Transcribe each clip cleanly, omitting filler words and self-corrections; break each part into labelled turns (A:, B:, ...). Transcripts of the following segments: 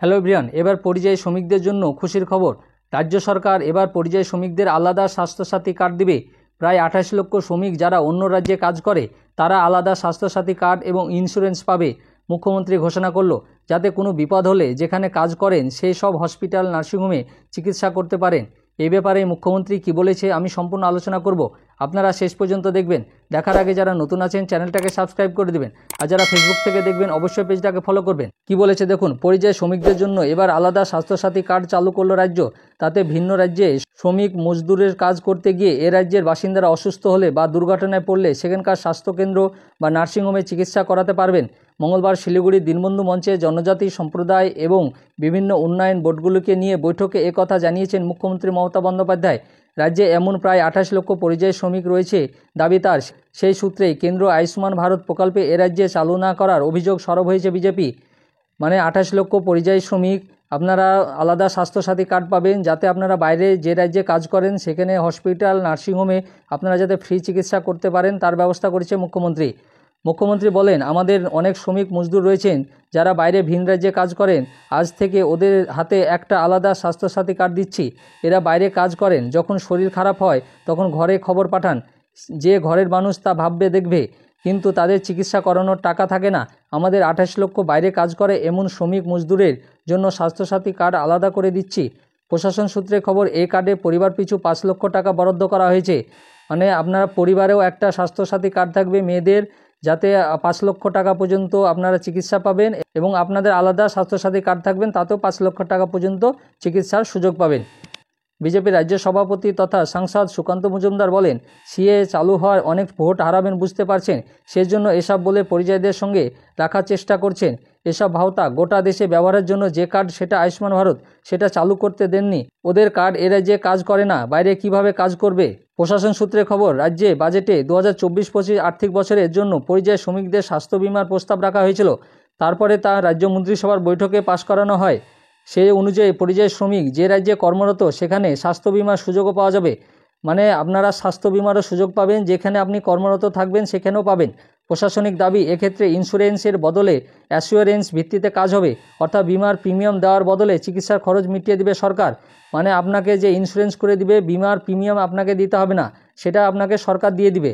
A: Hello everyone, এবার পরিযায়ী শ্রমিকদের জন্য খুশির খবর। রাজ্য সরকার এবার পরিযায়ী শ্রমিকদের আলাদা স্বাস্থ্যসাথী কার্ড দিবে। প্রায় 28 লক্ষ শ্রমিক যারা অন্য রাজ্যে কাজ করে তারা আলাদা স্বাস্থ্যসাথী কার্ড এবং ইন্স্যুরেন্স পাবে। মুখ্যমন্ত্রী ঘোষণা করলো যাতে কোনো বিপদ হলে যেখানে কাজ করেন সেই সব হসপিটাল নার্সিংহোমে চিকিৎসা করতে পারেন। এই ব্যাপারে মুখ্যমন্ত্রী কি বলেছে আমি সম্পূর্ণ আলোচনা করব, আপনারা শেষ পর্যন্ত দেখবেন। দেখার আগে যারা নতুন আছেন চ্যানেলটাকে সাবস্ক্রাইব করে দেবেন, আর যারা ফেসবুক থেকে দেখবেন অবশ্যই পেজটাকে ফলো করবেন। কি বলেছে দেখুন, পরিযায়ী শ্রমিকদের জন্য এবার আলাদা স্বাস্থ্যসাথী কার্ড চালু করলো রাজ্য। তাতে ভিন্ন রাজ্যে শ্রমিক মজদুরের কাজ করতে গিয়ে এ রাজ্যের বাসিন্দারা অসুস্থ হলে বা দুর্ঘটনায় পড়লে সেখানকার স্বাস্থ্যকেন্দ্র বা নার্সিংহোমে চিকিৎসা করাতে পারবেন। মঙ্গলবার শিলিগুড়ি দীনবন্ধু মঞ্চে জনজাতি সম্প্রদায় এবং বিভিন্ন উন্নয়ন বোর্ডগুলোকে নিয়ে বৈঠকে একথা জানিয়েছেন মুখ্যমন্ত্রী মমতা বন্দ্যোপাধ্যায়। রাজ্যে এমন প্রায় 28 লক্ষ পরিযায়ী শ্রমিক রয়েছে দাবি তার। সেই সূত্রেই কেন্দ্র আয়ুষ্মান ভারত প্রকল্পে এ রাজ্যে চালু না করার অভিযোগ সরব হয়েছে বিজেপি। মানে 28 লক্ষ পরিযায়ী শ্রমিক আপনারা আলাদা স্বাস্থ্যসাথী কার্ড পাবেন, যাতে আপনারা বাইরে যে রাজ্যে কাজ করেন সেখানে হসপিটাল নার্সিংহোমে আপনারা যাতে ফ্রি চিকিৎসা করতে পারেন তার ব্যবস্থা করেছে মুখ্যমন্ত্রী। মুখ্যমন্ত্রী বলেন, আমাদের অনেক শ্রমিক মজদুর রয়েছেন যারা বাইরে ভিন রাজ্যে কাজ করেন। আজ থেকে ওদের হাতে একটা আলাদা স্বাস্থ্যসাথী কার্ড দিচ্ছি। এরা বাইরে কাজ করেন, যখন শরীর খারাপ হয় তখন ঘরে খবর পাঠান। যে ঘরের মানুষ তা ভাববে দেখবে, কিন্তু তাদের চিকিৎসা করানোর টাকা থাকে না। আমাদের 28 লক্ষ বাইরে কাজ করে এমন শ্রমিক মজদুরের জন্য স্বাস্থ্যসাথী কার্ড আলাদা করে দিচ্ছি। প্রশাসন সূত্রে খবর, এই কার্ডে পরিবার পিছু 5 লক্ষ টাকা বরাদ্দ করা হয়েছে। মানে আপনারা পরিবারেও একটা স্বাস্থ্যসাথী কার্ড থাকবে মেয়েদের, যাতে 5 লক্ষ টাকা পর্যন্ত আপনারা চিকিৎসা পাবেন, এবং আপনাদের আলাদা স্বাস্থ্যসাথী কার্ড থাকবেন তাতেও 5 লক্ষ টাকা পর্যন্ত চিকিৎসার সুযোগ পাবেন। বিজেপি রাজ্য সভাপতি তথা সাংসদ সুকান্ত মজুমদার বলেন, সিএ চালু হওয়ার অনেক ভোট হারাবেন বুঝতে পারছেন, সেজন্য এসব বলে পরিযায়ীদের সঙ্গে রাখার চেষ্টা করছেন। এসব ভাওতা গোটা দেশে ব্যবহারের জন্য যে কার্ড সেটা আয়ুষ্মান ভারত, সেটা চালু করতে দেননি। ওদের কার্ড এ রাজ্যে কাজ করে না, বাইরে কিভাবে কাজ করবে। প্রশাসন সূত্রে খবর, রাজ্যে বাজেটে 2024-25 আর্থিক বছরের জন্য পরিযায়ী শ্রমিকদের স্বাস্থ্য বিমার প্রস্তাব রাখা হয়েছিল। তারপরে তা রাজ্য মন্ত্রিসভার বৈঠকে পাশ করানো হয়। সেই অনুযায়ী পরিযায়ী শ্রমিক যে রাজ্যে কর্মরত সেখানে স্বাস্থ্য বিমার সুযোগও পাওয়া যাবে। মানে আপনারা স্বাস্থ্য বিমারও সুযোগ পাবেন, যেখানে আপনি কর্মরত থাকবেন সেখানেও পাবেন। প্রশাসনিক দাবি, এক্ষেত্রে ইন্স্যুরেন্সের বদলে অ্যাসিওরেন্স ভিত্তিতে কাজ হবে, অর্থাৎ বিমার প্রিমিয়াম দেওয়ার বদলে চিকিৎসার খরচ মিটিয়ে দিবে সরকার। মানে আপনাকে যে ইন্স্যুরেন্স করে দিবে, বিমার প্রিমিয়াম আপনাকে দিতে হবে না, সেটা আপনাকে সরকার দিয়ে দিবে।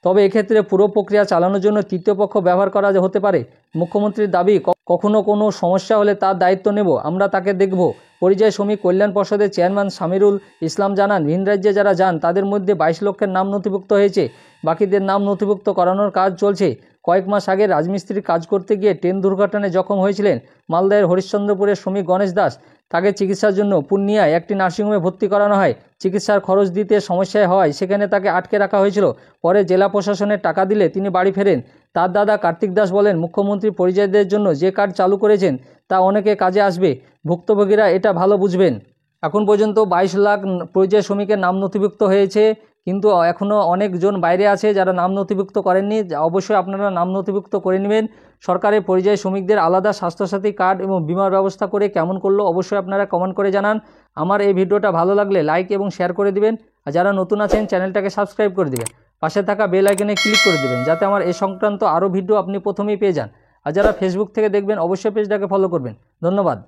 A: তবে এক্ষেত্রে পুরো প্রক্রিয়া চালানোর জন্য তৃতীয় পক্ষ ব্যবহার করা হতে পারে। মুখ্যমন্ত্রীর দাবি, কখনো কোনো সমস্যা হলে তার দায়িত্ব নেব, আমরা তাকে দেখব। পরিযায়ী শ্রমিক কল্যাণ পর্ষদের চেয়ারম্যান সামিরুল ইসলাম জানান, ভিন রাজ্যে যারা যান তাদের মধ্যে 22 লক্ষের নাম নথিভুক্ত হয়েছে, বাকিদের নাম নথিভুক্ত করানোর কাজ চলছে। কয়েক মাস আগে রাজমিস্ত্রির কাজ করতে গিয়ে ট্রেন দুর্ঘটনায় জখম হয়েছিলেন মালদায়ের হরিশ্চন্দ্রপুরের শ্রমিক গণেশ দাস। তাকে চিকিৎসার জন্য পূর্ণিয়ায় একটি নার্সিংহোমে ভর্তি করানো হয়। চিকিৎসার খরচ দিতে সমস্যায় হওয়ায় সেখানে তাকে আটকে রাখা হয়েছিল। পরে জেলা প্রশাসনের টাকা দিলে তিনি বাড়ি ফেরেন। তার দাদা কার্তিক দাস বলেন, মুখ্যমন্ত্রী পরিযায়ীদের জন্য যে কার্ড চালু করেছেন তা অনেকে কাজে আসবে, ভুক্তভোগীরা এটা ভালো বুঝবেন। এখন পর্যন্ত 22 লাখ পরিযায়ী শ্রমিকের নাম নথিভুক্ত হয়েছে, কিন্তু এখনও অনেকজন বাইরে আছে যারা নাম নথিভুক্ত করেননি। অবশ্যই আপনারা নাম নথিভুক্ত করে নেবেন। সরকারের পরিযায়ী শ্রমিকদের আলাদা স্বাস্থ্যসাথী কার্ড এবং বিমার ব্যবস্থা করে কেমন করলো অবশ্যই আপনারা কমেন্ট করে জানান। আমার এই ভিডিওটা ভালো লাগলে লাইক এবং শেয়ার করে দিবেন, আর যারা নতুন আছেন চ্যানেলটাকে সাবস্ক্রাইব করে দিবেন। পাশে থাকা বেল আইকনে ক্লিক করে দেবেন, যাতে আমার এই সংক্রান্ত আরও ভিডিও আপনি প্রথমেই পেয়ে যান। আর যারা ফেসবুক থেকে দেখবেন অবশ্যই পেজটাকে ফলো করবেন। ধন্যবাদ।